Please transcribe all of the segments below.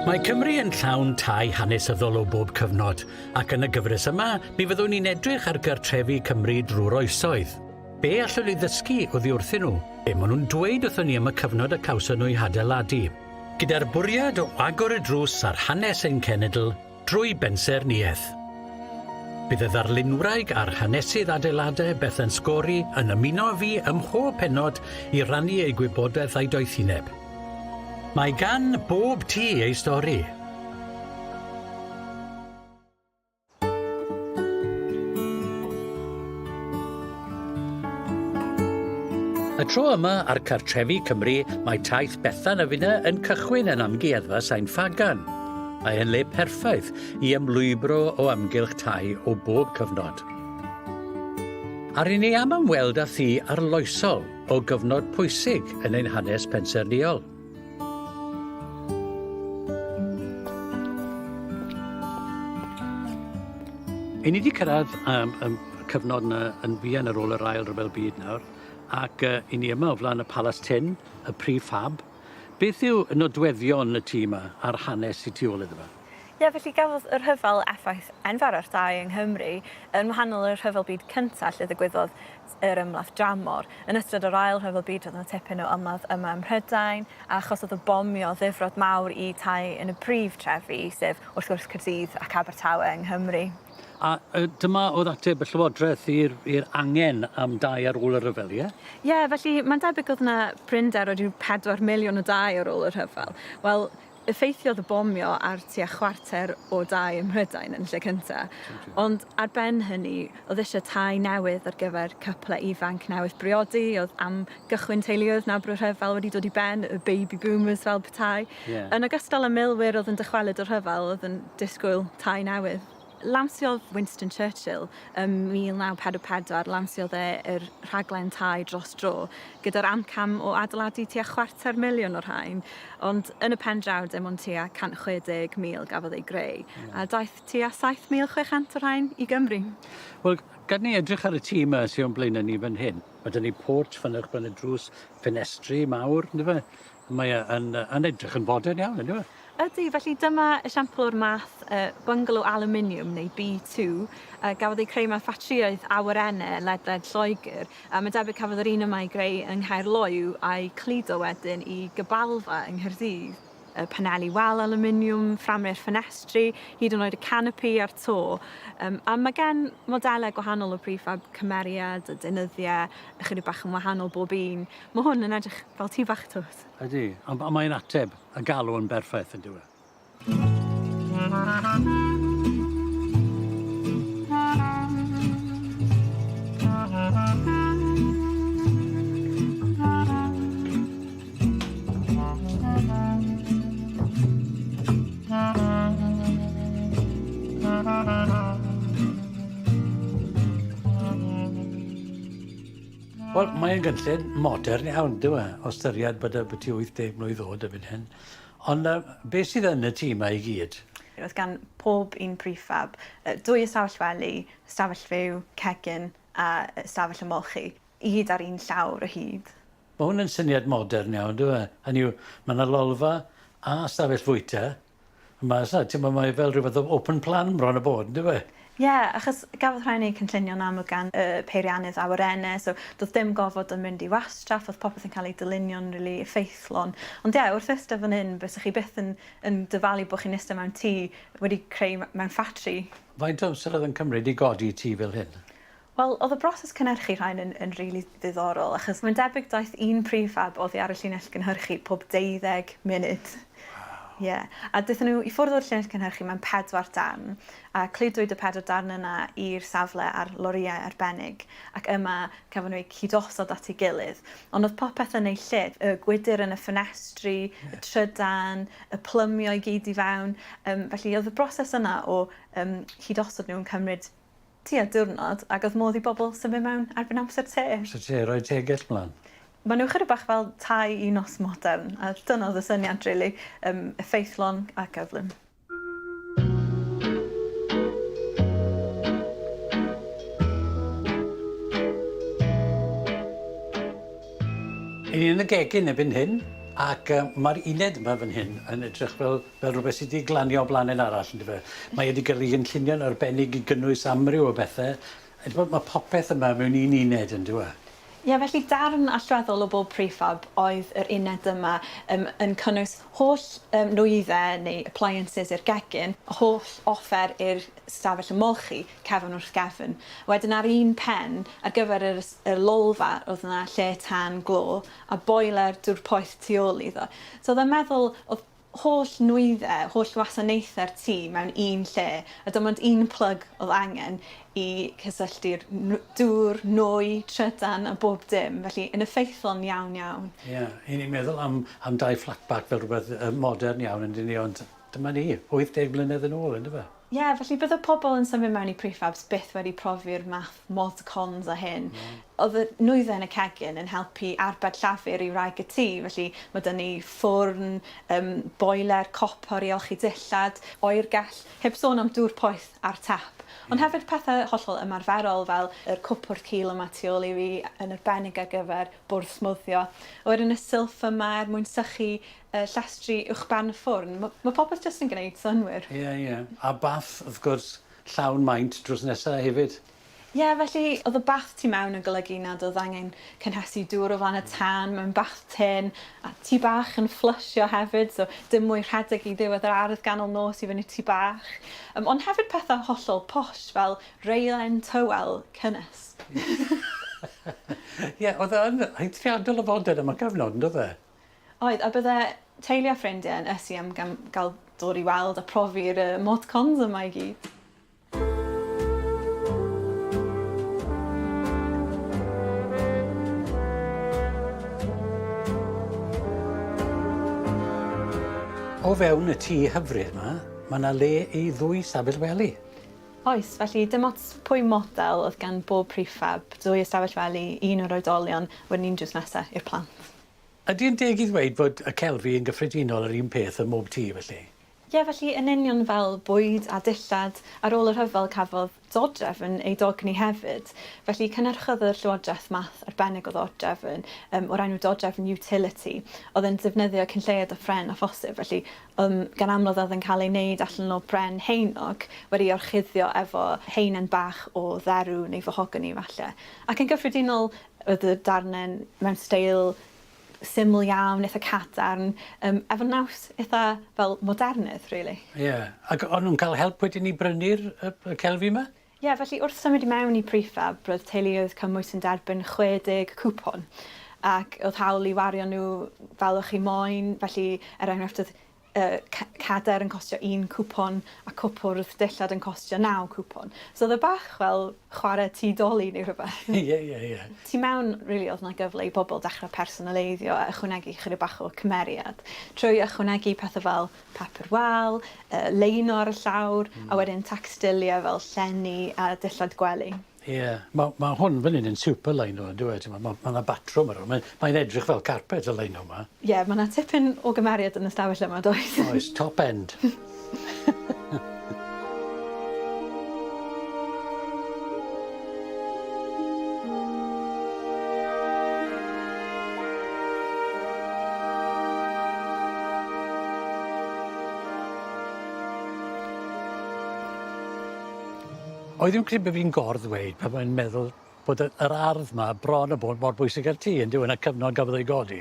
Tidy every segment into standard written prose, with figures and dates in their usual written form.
Mae Cymru yn llawn tai hanesyddol o bob cyfnod, ac yn y gyfres yma, mi fyddwn ni'n edrych ar gartrefi Cymru drwy'r oesoedd. Be allwn ni ddysgu oddi wrthyn nhw? Be maen nhw'n dweud wrthyn ni am y cyfnod y cawson nhw'i adeiladu? Gyda'r bwriad o agor y drws ar hanes ein cenedl drwy bensaerniaeth. Bydd y ddarlunwraig a'r hanesydd adeiladau Bethan Scorey yn ymuno â fi ym mhob pennod i rannu ei gwybodaeth a'i doethineb. Mae gan bob tŷ ei stori. Y tro yma ar Cartrefi Cymru, mae taith Bethan a finna yn cychwyn yn amgueddfa Sain Ffagan. Mae yn le perffaith i ymlwybro o amgylch tai o bob cyfnod. Ar i ni am ymweld â thi arloesol o gyfnod pwysig yn ein hanes pensaernïol. I ni wedi cyrraedd cyfnod yn fuan ar ôl yr Ail Ryfel Byd nawr, ac i ni yma o flaen y Palas Tyn, y prif ffab. Beth yw nodweddion y tŷ yma a'r hanes i tu ôl iddo fe? Ie, felly gafodd yr rhyfel effaith enfawr ar dau yng Nghymru yn wahanol i'r Rhyfel Byd cyntaf lle ddigwyddodd yr ymladd dramor. Yn ystod yr Ail Ryfel Byd oedd yna tipyn o ymladd yma ym Mhrydain a achosodd o bomio ddifrod mawr i tai yn y prif trefi, sef wrth gwrs Caerdydd ac Abertawe yng Nghymru. A dyma oedd ateb y Llywodraeth i'r angen am dau ar ôl y rhyfel, ie? Ie, felly mae'n debyg oedd yna brynder o ryw 4 miliwn o dau ar ôl y rhyfel. Wel, effeithiodd y bomio ar tua chwarter o dau ym Mhrydain yn lle cyntaf. Ond ar ben hynny, oedd eisiau tai newydd ar gyfer cyplau ifanc newydd briodi, oedd am gychwyn teuluoedd na brwy'r rhyfel wedi dod i ben, y baby boomers fel petai. Yeah. Yn ogystal â milwyr oedd yn dychwelyd o'r rhyfel, oedd yn disgwyl tai newydd. Lawnsiodd Winston Churchill ym 1944, lawnsiodd yr rhaglen tai dros dro, gyda'r amcam o adeiladu tua 250,000 o'r rhain, ond yn y pen draw dim ond tua 160,000 gafodd ei greu, a daeth tua 7,600 o'r rhain i Gymru. Wel, gad ni edrych ar y tŷ yma sy'n o'n blaen ni fan hyn. Mae dyn ni porch fynych bron y drws, ffenestri mawr, ynddo fe? Mae yn edrych yn fodern iawn, ynddo fe? Ydy, felly dyma esiampl o'r math bungalow aluminium neu B2 gafodd ei creu mewn ffatrïoedd awyrennau ledled Lloegr. Mae debyg cafodd yr un yma i greu yng Nghaerloyw a'i cludo wedyn i Gybalfa yng Nghaerdydd. Paneli wal aluminium, fframau'r ffenestri, hyd yn oed y canopy a'r to. A mae gen modelau gwahanol o prifab cymeriad, y deunyddiau, ychydig bach yn wahanol bob un. Mae hwn yn edrych fel tŷ bach twt. Ydy, a mae'n ateb y galw yn berffaith yn diwedd. Wel, mae'n gynllun modern iawn, dyw e, o styried bod y 80 mlwydd oed erbyn hyn. Ond beth sydd yn y tŷ yma i gyd? Roedd gan pob un prifab 2 ystafell wely, ystafell fyw, cegin a ystafell ymolchi, i gyd ar un llawr y hyd. Mae hwn yn syniad modern iawn, dyw e? Hynny yw, mae yna lolfa a ystafell fwyta. Mae fel rhywbeth o open plan bron y bod, dyw e? Ie, achos gafodd rhain eu cynllunio'n aml gan peiriannydd awyrennau, so doedd dim gofod yn mynd i wastraff, oedd popeth yn cael ei dylunio'n rili effeithlon. Ond ie, wrth ystaf fan hyn, bys chi byth yn dyfalu bod chi'n ystaf mewn tŷ wedi creu mewn ffatri. Faint o amser oedd yn cymryd i godi tŷ fel hyn? Wel, oedd y broses cynhyrchu rhain yn rili ddiddorol, achos mae'n debyg daeth un prifab oddi ar y llinell cynhyrchu pob 12 munud. Ie, a daethon nhw i ffwrdd o'r llinell cynhyrchu mewn 4 darn, a cludwyd y 4 darn yna i'r safle ar loriau arbennig, ac yma cafon nhw eu cydosod at ei gilydd. Ond oedd popeth yn ei lle, y gwydyr yn y ffenestri, y trydan, y plymio i gyd i fewn. Felly oedd y broses yna o cydosod nhw'n cymryd tua diwrnod, ac oedd modd i bobl symud mewn erbyn amser te. Amser te, roi tegell mlaen. Maen nhw chydig bach fel tai i nos modern, a dyna oedd y syniad rili, effeithlon a gyflym. Yn un y gegin erbyn hyn, Ac mae'r uned yma fan hyn yn edrych fel rhywbeth sydd wedi glanio o blaen arall, ynddo fe. Mae wedi cael ei gynllunio'n arbennig i gynnwys amryw o bethau. Mae popeth yma mewn un uned, ynddo fe? Ie, felly darn allweddol o bob prefab oedd yr uned yma yn cynnwys holl nwyddau neu appliances i'r gegin, holl offer i'r stafell ymolchi, cefn wrth gefn. Wedyn ar un pen, ar gyfer y lolfa, oedd yna lle tan glo, a boiler dŵr poeth tu ôl iddo. So oedd yn meddwl, oedd holl nwyddau, holl wasanaethau'r tŷ mewn un lle, a dim ond un plug oedd angen i cysylltu'r dŵr, nwy, trydan a bob dim. Felly, yn effeithlon iawn iawn. Ie, ni'n meddwl am dau flatback fel rhywbeth modern iawn, yndyn ni, ond dyma ni, 80 mlynedd yn ôl, ynddo fe? Ie, felly bydd y pobl yn symud mewn i prefabs byth wedi profi'r math mod cons a hyn. Oedd y nwyddau yn y cegin yn helpu arbed llafur i wraig y tŷ, felly mae dyn ni ffwrn, boiler, copor i olchi dillad, oergell, heb sôn am dŵr poeth ar tap. Ond hefyd pethau hollol ymarferol fel yr cwpwr cil yma tu ôl i fi yn arbennig ar gyfer bwrdd smwddio. Wedyn y silff yma er mwyn sychu llestri uwchben y ffwrn. Mae popeth jyst yn gwneud synwyr. Ie. A bath, wrth gwrs, llawn maint drws nesaf hefyd. Ie, felly oedd y bath tu mewn yn golygu nad oedd angen cynhesu dŵr o flan y tân mewn bath tin, a tŷ bach yn fflysio hefyd, so dim mwy rhedeg i ddiwedd yr ardd ganol nos i fyny tŷ bach. Ond hefyd pethau hollol posh fel reilen tywel cynnes. Ie, oedd e'n eithriadol o fodern am y cyfnod, ynddo fe? Oedd, a bydde teulu a ffrindiau yn ysu am gael dod i weld a profi'r mod cons yma i gyd. O fewn y tŷ hyfryd yma, mae yna le i ddwy stafell wely. Oes, felly dim ots pwy model oedd gan bob prefab, dwy ystafell wely, un o'r oedolion, wedyn ni'n drws nesaf i'r plant. Ydy'n deg i ddweud bod y celfi yn gyffredinol yr un peth ym mob tŷ, felly? Ie, felly yn union fel bwyd a dillad, ar ôl yr rhyfel cafodd dodrefn ei dogni hefyd. Felly cynnyrchodd y Llywodraeth math arbennig o ddodrefn o'r enw dodrefn utility, oedd yn defnyddio cynlleiad o ffren a phosib. Felly gan amlwg oedd yn cael ei wneud allan o bren heinog wedi orchuddio efo heinen bach o dderw neu fohogani falle. Ac yn gyffredinol oedd y darnau mewn steil syml iawn, eitha cadarn, efo naws eitha fel modernydd, really. Ie, ac o'n nhw'n cael help wedyn i brynu'r celfi yma? Ie, felly wrth symud i mewn i prefab, roedd teuluoedd Cymru yn derbyn 60 cwpon, ac oedd hawl i wario nhw fel o'ch chi moyn, felly enghraifft oedd cader yn costio 1 cwpon a cwpwrdd dillad yn costio 9 cwpon. So oedd y bach fel chwarae tŷ doli neu rhywbeth. Ie. Tu mewn, really, oedd yna gyfle i bobl dechrau personaleiddio a ychwanegu chydig bach o cymeriad. Trwy ychwanegu pethau fel papur wal, leino ar y llawr, a wedyn tacstilia fel llenni a dillad gwely. Ie, mae hwn fan hyn yn super leino, yn dweud. Mae yna batrwm ar hwn. Mae'n edrych fel carpet y leino yma. Ie, mae yna tipyn o gymeriad yn y stafell yma, does? Oes, top end. Oedd yw'n credu bod fi'n gorddweud pan mae'n meddwl bod yr ardd yma bron o bod mor bwysig ar tŷ, yn dyw yn y cyfnod gafodd ei godi?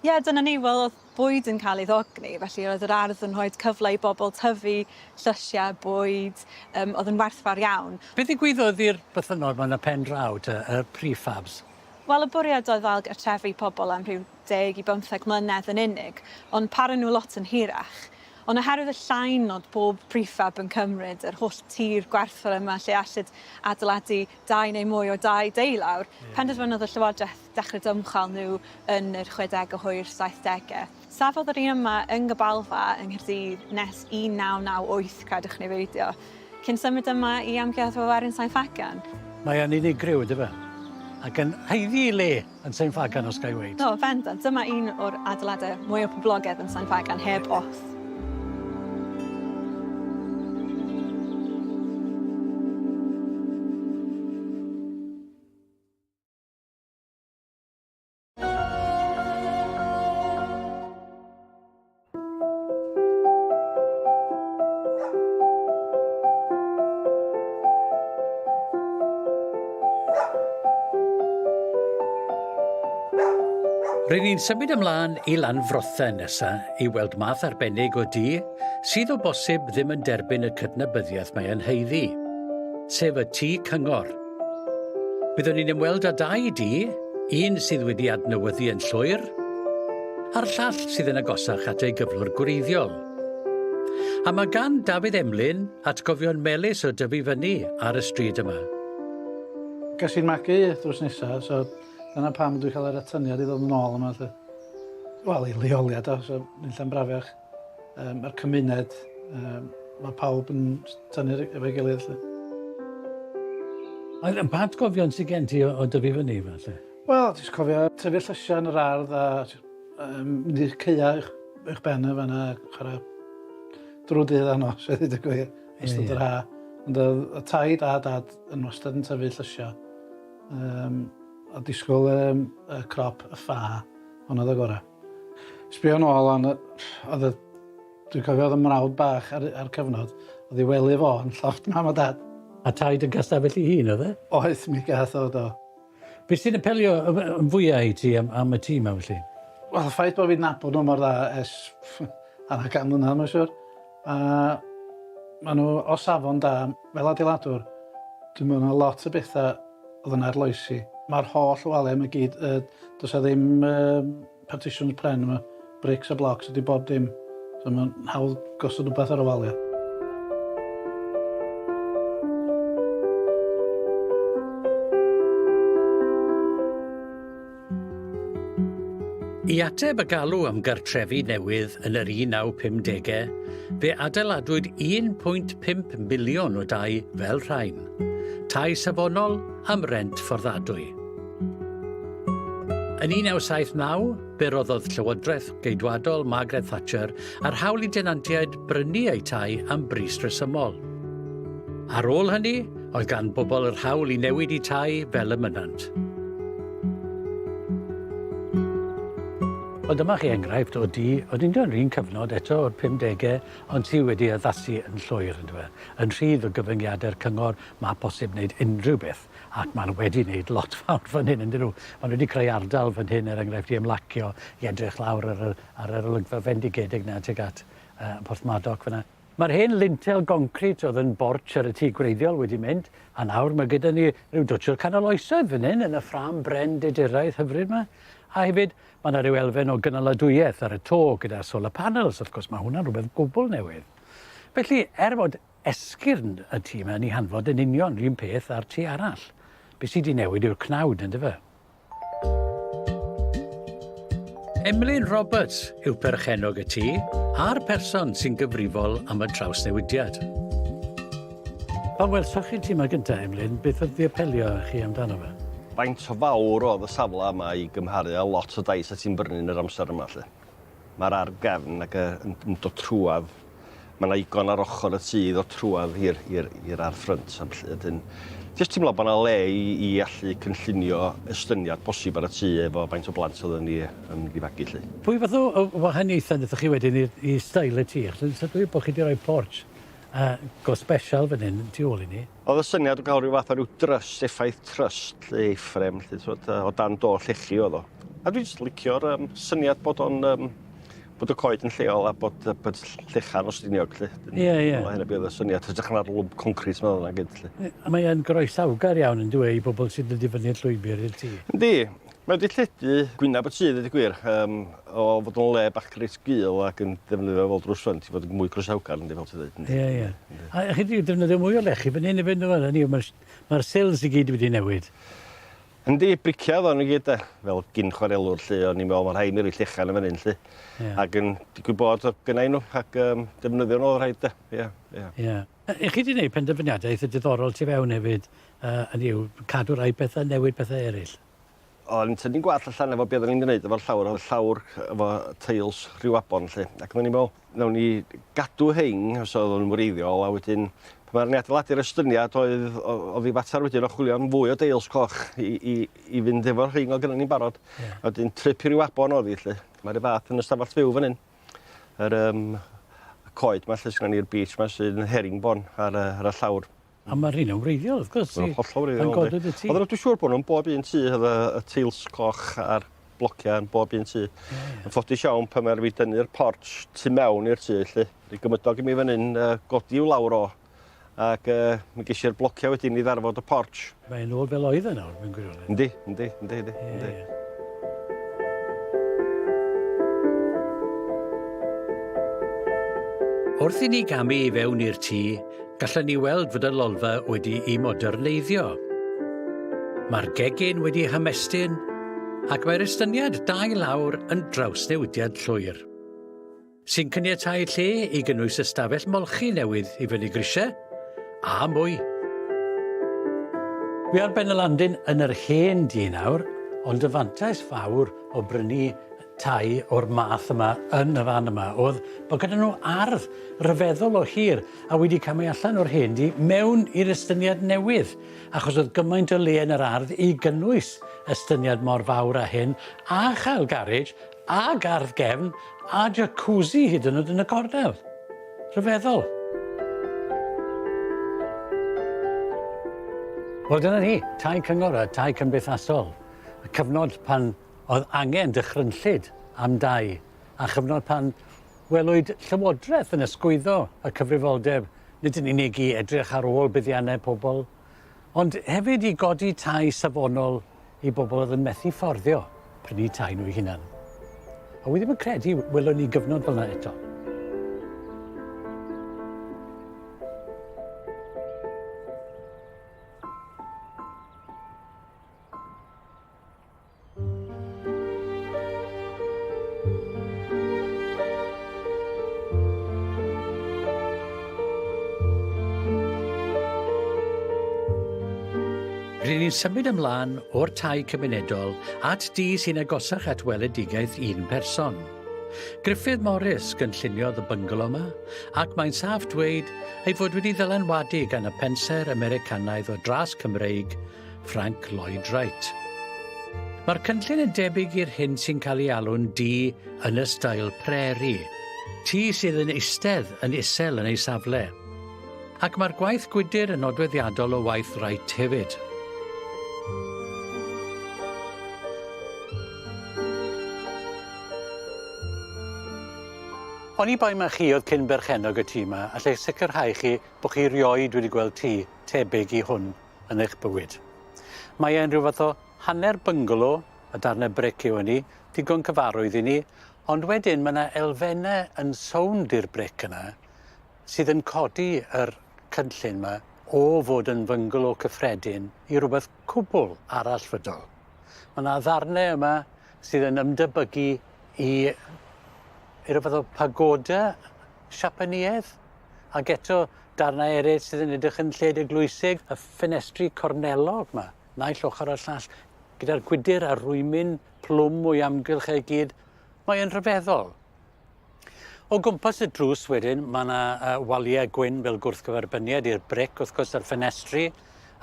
Ie, dyna ni, wel, oedd bwyd yn cael ei ddogni, felly oedd yr ardd yn rhoi cyfle i bobl tyfu, llysiau, bwyd, oedd yn werthfawr iawn. Beth ddigwyddodd i'r bythynod yma yn y pen draw, y prefabs? Wel, y bwriad oedd fel gartrefi pobl am rhyw 10 i 15 mlynedd yn unig, ond para nhw lot yn hirach. Ond oherwydd y llain od bob prefab yn cymryd, yr holl tir gwerthfawr yma lle allid adeiladu 2 neu mwy o 2 deulawr, penderfynodd y Llywodraeth dechrau dymchwel nhw yn yr 60au hwyr 70au. Safodd yr un yma yn Gybalfa yng Nghaerdydd nes 1998, credwch neu beidio, cyn symud yma i amgueddfa Werin Sain Fagan. Mae yn unigryw, ydy fe? Ac yn heiddi le yn Sain Fagan os gael ei weid. No, bendant. Dyma un o'r adeiladau mwy o poblogaidd yn Sain Fagan heb oth. Rydyn ni'n symud ymlaen i Lanfrotha nesaf i weld math arbennig o dŷ sydd o bosib ddim yn derbyn y cydnabyddiaeth mae yn heiddi, sef y tŷ cyngor. Byddwn ni'n ymweld â dau dŷ, un sydd wedi adnewyddu yn llwyr, a'r llall sydd yn agosach at ei gyflwr gwreiddiol. A mae gan Dafydd Emlyn atgofion melys o dyfu fyny ar y stryd yma. Gas i'n magu drws nesaf, so dyna pam dwi'n cael yr atyniad i ddod yn ôl yma. Wel, i leoliad o, so nillan brafiach. Mae'r cymuned, mae pawb yn tynnu'r efo'i gilydd. Pa atgofion sydd gen ti o dyfu fyny falle? Wel, ti'n cofio tyfu llysiau yn yr ardd a mynd i'r ceia i'ch ben y fanna, chwarae drwy dydd a nos, wedi dy gwir, ystod yr ha. Ond y taid a dad yn wastad yn tyfu llysiau. A disgwyl y crop, y ffa, hwn oedd y gorau. Sbio nôl, dwi'n cofio oedd y mrawd bach ar cyfnod, oedd i welu fo yn llofft mam a dad. A taid yn gastafell i hun, oedd e? Oedd mi gath o do. Beth sy'n apelio yn fwyaf i ti am y tîm yma felly? Wel, y ffaith bod fi'n nabod nhw mor dda ers anna gan mlynedd, mae'n siŵr. Maen nhw o safon da, fel adeiladwr, dwi'n meddwl na lot o bethau oedd yn arloesi. Mae'r holl walau yma gyd, does e ddim partitions pren yma, bricks a blocs ydy bob dim. So mae'n hawdd gosod rhywbeth ar y waliau. I ateb y galw am gartrefi newydd yn yr 1950au, fe adeiladwyd 1.5 miliwn o dau fel rhain, tai safonol am rent fforddadwy. Yn 1979, fe roddodd Llywodraeth Geidwadol Margaret Thatcher ar hawl i denantiaid brynu eu tai am bris resymol. Ar ôl hynny, oedd gan bobl yr hawl i newid eu tai fel y mynant. Ond dyma chi enghraifft o dŷ, oedd ni'n dod yn un cyfnod eto o'r 50au, ond sydd wedi addasu yn llwyr, yn rhydd o gyfyngiadau'r cyngor, mae posib wneud unrhyw beth, ac maen wedi wneud lot fawr fan hyn, ydyn nhw. Maen wedi creu ardal fan hyn, enghraifft i ymlacio, i edrych lawr ar yr olygfa fendigedig na tuag at Porthmadog fyna. Mae'r hen lintel goncrit oedd yn borch ar y tŷ gwreiddiol wedi mynd, a nawr mae gyda ni rhyw dwtsio'r canol oesoedd fan hyn, yn y ffram bren diduraidd hyfryd yma. A hefyd, mae yna ryw elfen o gynaladwyedd ar y to gyda solar panels, wrth gwrs mae hwnna'n rhywbeth gwbl newydd. Felly, bod esgyrn y tŷ yma yn ei hanfod yn union rhywun peth ar tŷ arall, beth sydd wedi newid yw'r cnawd, ynddo fe? Emlyn Roberts yw perchenog y tŷ a'r person sy'n gyfrifol am y trawsnewidiad. Pan welswch chi tŷ yma gyntaf, Emlyn, beth oedd apelio chi amdano fe? Faint o fawr oedd y safle yma i gymharu a lot o dais a ti'n brynu yn yr amser yma. Mae'r argefn ac yn dod trwad. Mae yna igon ar ochr y tŷ i ddod trwad i'r ar ffrynt. Jyst teimlo bod yna le i allu cynllunio estyniad bosib ar y tŷ efo faint o blant oedd yn ei fagu. Pwy fath o wahaniaethau ydych chi wedyn i stael y tŷ? Dwi'n bod chi wedi rhoi porch go special fan hyn, tu ôl i ni. Oedd y syniad o gael rhyw fath o ryw drust, effaith trust, eifrem, o dan do llechi oedd o. A dwi'n licio'r syniad bod y coed yn lleol a bod llechan o stiniog. Ie. Hynny bydd y syniad, ydych yn ar lwb concret mewn yna gyd. Mae'n groesawgar iawn yn dweud i bobl sydd wedi fyny'r llwybr i'r tŷ. Yndi. Mae wedi lledu gwyneb y tŷ, dydy gwir, o fod yn le bach reit gul ac yn defnyddio fel drws ffrynt i fod yn mwy groesawgar yn fel ti dweud. Ie. A chi wedi defnyddio mwy o lechi fan hyn i fynd o'n hynny, mae'r sils i gyd wedi newid. Yndi, briciau o'n i gyd, fel gyn chwarelwr, o'n i'n meddwl, mae'n rhaid mi roi llechan yn fan hyn, ac yn digwydd bod gynnau nhw, ac defnyddio nhw o'r rhaid, Ie. Chi wedi gwneud penderfyniadau eitha diddorol tu fewn hefyd, cadw rai pethau, newid pethau eraill? O'n tynnu'n gwall allan efo beth o'n i'n gwneud efo'r llawr, oedd llawr efo teils rhyw abon, ac o'n i'n meddwl, nawn ni gadw hein, os oedd o'n wreiddiol, a wedyn, pan mae'r adeiladu'r estyniad, oedd i fatar wedyn o chwilio am fwy o deils coch i fynd efo'r hein o gynnu ni'n barod. A wedyn trip i ryw abon oedd i, mae'r fath yn ystafell fyw fan hyn. Yr coed ma, sy'n ni'r beach ma, sy'n herringbon ar y llawr. A mae'r un o'n wreiddiol, wrth gwrs. Mae'n hollol wreiddiol. Oedd dwi'n siŵr bod nhw'n bob un tŷ, oedd y teils coch a'r blocia yn bob un tŷ. Yn ffodus iawn pan mae'r fi dynnu'r porch tu mewn i'r tŷ, lly. Rhi gymydog i mi fan hyn, godi i'w lawr o, ac mi geisiau'r blocia wedyn i ddarfod y porch. Mae'n ôl fel oedd yna, fi'n gwirionedd. Yndi. Wrth i ni gamu i fewn i'r tŷ, gallwn ni weld fod y lolfa wedi ei moderneiddio. Mae'r gegin wedi hymestyn, ac mae'r estyniad dau lawr yn drawsnewidiad llwyr, sy'n cyniatau lle i gynnwys ystafell molchi newydd i fyny grisiau, a mwy. Wi ar ben y landyn yn yr hen dŷ nawr, ond y fantais fawr o brynu tai o'r math yma yn y fan yma oedd bod gyda nhw ardd ryfeddol o hir a wedi camu allan o'r hen dŷ mewn i'r estyniad newydd, achos oedd gymaint o le yn yr ardd i gynnwys estyniad mor fawr a hyn, a chael garej, a gardd gefn, a jacuzzi hyd yn oed yn y cornel. Rhyfeddol. Wel, dyna ni, tai cyngor a tai cymdeithasol. Y cyfnod pan oedd angen dychrynllyd am dau, a chyfnod pan welwyd llywodraeth yn ysgwyddo y cyfrifoldeb, nid yn unig i edrych ar ôl buddiannau pobl, ond hefyd i godi tai safonol i bobl oedd yn methu fforddio prynu tai nhw eu hunan. A wi ddim yn credu welwn ni gyfnod fel yna eto. Rydyn ni'n symud ymlaen o'r tai cymunedol at dŷ sy'n agosach at weledigaeth un person. Griffith Morris gynlluniodd y byngalo yma, ac mae'n saff dweud ei fod wedi ddylanwadu gan y penser Americanaidd o dras Cymreig, Frank Lloyd Wright. Mae'r cynllun yn debyg i'r hyn sy'n cael ei alw'n dŷ yn y stael preri, tŷ sydd yn eistedd yn isel yn ei safle. Ac mae'r gwaith gwydr yn nodweddiadol o waith Wright hefyd. Oni bai mae chi oedd cyn berchenog y tŷ yma, allai sicrhau chi bod chi rioed wedi gweld tŷ tebyg i hwn yn eich bywyd. Mae e'n rhyw fath o hanner byngalo, y darnau bric yw hynny, digon cyfarwydd i ni, ond wedyn mae yna elfennau yn sownd i'r bric yna sydd yn codi yr cynllun yma o fod yn byngalo cyffredin i rhywbeth cwbl arallfydol. Mae yna ddarnau yma sydd yn ymdebygu i ryw fath o pagoda Siapaneaidd, ac eto darnau eraill sydd yn edrych yn lled eglwysig, y ffenestri cornelog yma, naill ochr ar llall, gyda'r gwydr a rwymyn plwm o'i amgylch ei gyd. Mae'n rhyfeddol. O gwmpas y drws wedyn, mae yna waliau gwyn fel gwrthgyferbyniad i'r bric, wrth gwrs ar ffenestri,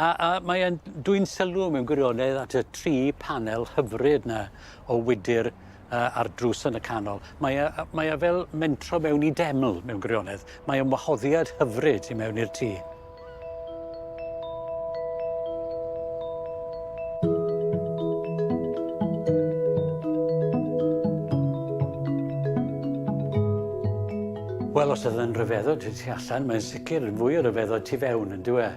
a mae'n dwy'n sylw mewn gwirionedd at y 3 panel hyfryd yna o wydr ar drws yn y canol. Mae e fel mentro mewn i deml mewn gwirionedd. Mae e'n wahoddiad hyfryd i mewn i'r tŷ. Wel, os ydyn rhyfeddod tu allan, mae'n sicr yn fwy o rhyfeddod tu fewn, yn dyw e.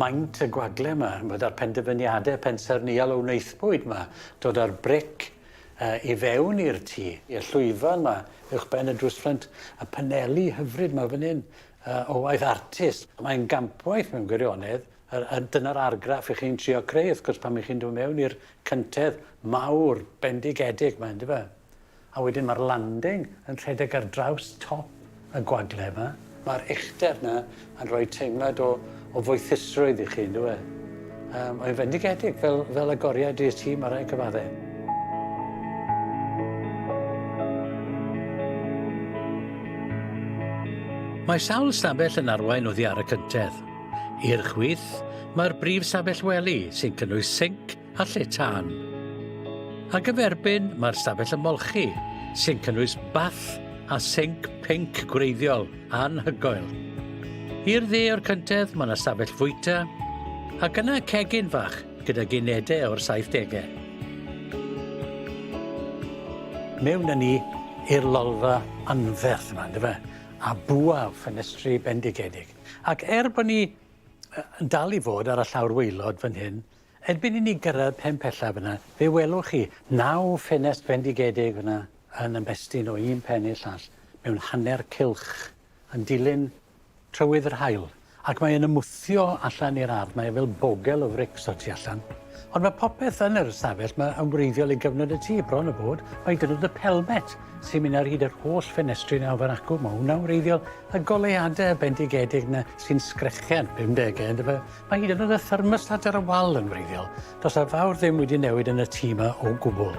Maint y gwagle yma, bod ar penderfyniadau pensaerniol o wneithbwyd yma, dod ar bric i fewn i'r tŷ, i'r llwyfan yma, uwchben y drwsffrant, y paneli hyfryd yma fan hyn, o waith artist. Mae'n gampwaith mewn gwirionedd, dyna'r argraff i chi'n trio creu, wrth gwrs pan chi'n dod mewn i'r cyntedd mawr, bendigedig yma, ynddo fe? A wedyn mae'r landing yn rhedeg ar draws top y gwagle yma. Mae'r uchder yna yn rhoi teimlad o foethusrwydd i chi, ynddo fe? Mae'n fendigedig fel agoriad i'r tŷ mae rai cyfaddau. Mae sawl stafell yn arwain oddi ar y cyntedd. I'r chwith, mae'r brif stafell wely sy'n cynnwys sinc a lle tân. Ac yferbyn, mae'r stafell ymolchi sy'n cynnwys bath a sinc pinc gwreiddiol anhygoel. I'r dde o'r cyntedd, mae yna stafell fwyta, ac yna cegin fach gyda ginedau o'r 70au. mewn â ni i'r lolfa anferth yma, ynddo fe? A bwa ffenestri bendigedig. Ac bod ni yn dal i fod ar y llawr waelod fan hyn, erbyn i ni gyrraedd pen pella fyna, fe welwch chi 9 ffenest bendigedig fyna yn ymestyn o un pen i'r llall, mewn hanner cylch yn dilyn trywydd yr haul. Ac mae'n ymwthio allan i'r ardd, mae fel bogel o frics o tu allan. Ond mae popeth yn yr ystafell, mae wreiddiol i gyfnod y tŷ bron o bod, mae dynod y pelmet sy'n mynd ar hyd yr holl ffenestri nawr fan acw. Mae hwnna'n wreiddiol y goleuadau bendigedig na sy'n sgrechian 50au, ynddo fe? Mae hyd yn oed y thermostat ar y wal yn wreiddiol. Does a fawr ddim wedi newid yn y tŷ yma o gwbl.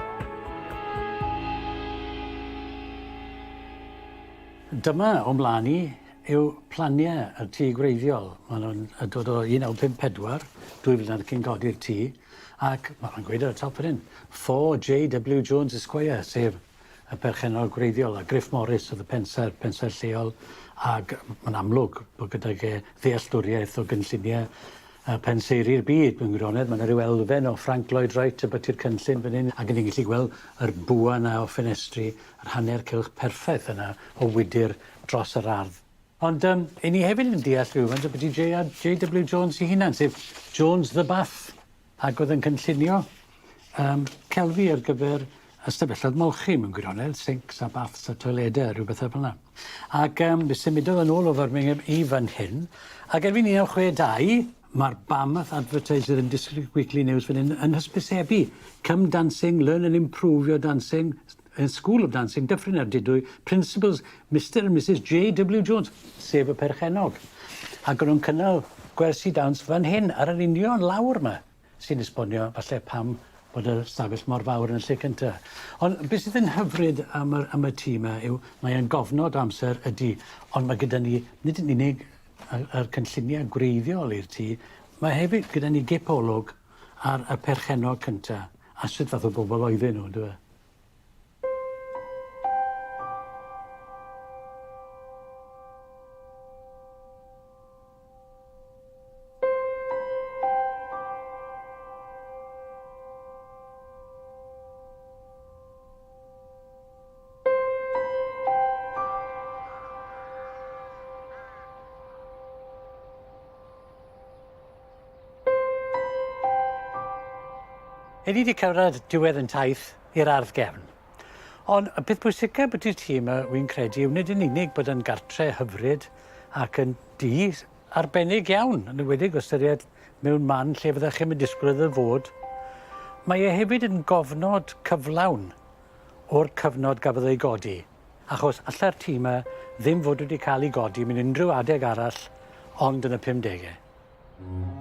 Dyma o mlaen i yw planiau y tŷ gwreiddiol. Maen nhw'n dod o 1954, 2000 cyn godi'r tŷ, ac mae'n gweud ar y top fan hyn, 4JW Jones Esquire, sef y perchenog gwreiddiol, a Griff Morris oedd y pensaer lleol, ac mae'n amlwg bod gydag ddealltwriaeth o gynlluniau penseiri'r byd mewn gwirionedd. Mae'n ryw elfen o Frank Lloyd Wright y byty'r cynllun fan hyn, ac yn ni'n gallu gweld yr bwa yna o ffenestri, yr hanner cylch perffaith yna o wydyr dros yr ardd. Ond i ni hefyd yn deall rhywun beth i JW Jones i hunan, sef Jones the Bath, ac oedd yn cynllunio celfi ar gyfer ystafelloedd molchi mewn gwirionedd, sinks a baths a toiledau, rhywbeth fel yna. Ac fe symudodd yn ôl o Birmingham i fan hyn, ac erbyn 1962, mae'r Bamouth Advertiser yn District Weekly News fan hyn yn hysbysebu. Come dancing, learn and improve your dancing, School of Dancing, Dyffryn Ardudwy, Principals Mr and Mrs J.W. Jones, sef y perchenog. Ac o'n nhw'n cynnal gwersi dawns fan hyn ar yr union lawr yma, sy'n esbonio falle pam bod y stafell mor fawr yn y lle cyntaf. Ond beth sydd yn hyfryd am y tŷ yma yw mae e'n gofnod amser ydy, ond mae gyda ni nid yn unig yr cynlluniau gwreiddiol i'r tŷ, mae hefyd gyda ni gipolwg ar y perchenog cyntaf, a sut fath o bobl oedden nhw, dwi'n. Ni wedi cyrraedd diwedd yn taith i'r ardd gefn. Ond y peth pwysica bod i'r tŷ yma, wy'n credu, yw nid yn unig bod yn gartre hyfryd ac yn dŷ arbennig iawn, yn enwedig o ystyried mewn man lle fyddech chi'n mynd disgwyl iddo fod. Mae e hefyd yn gofnod cyflawn o'r cyfnod gafodd ei godi, achos allai'r tŷ yma ddim fod wedi cael ei godi mewn unrhyw adeg arall, ond yn y 50au.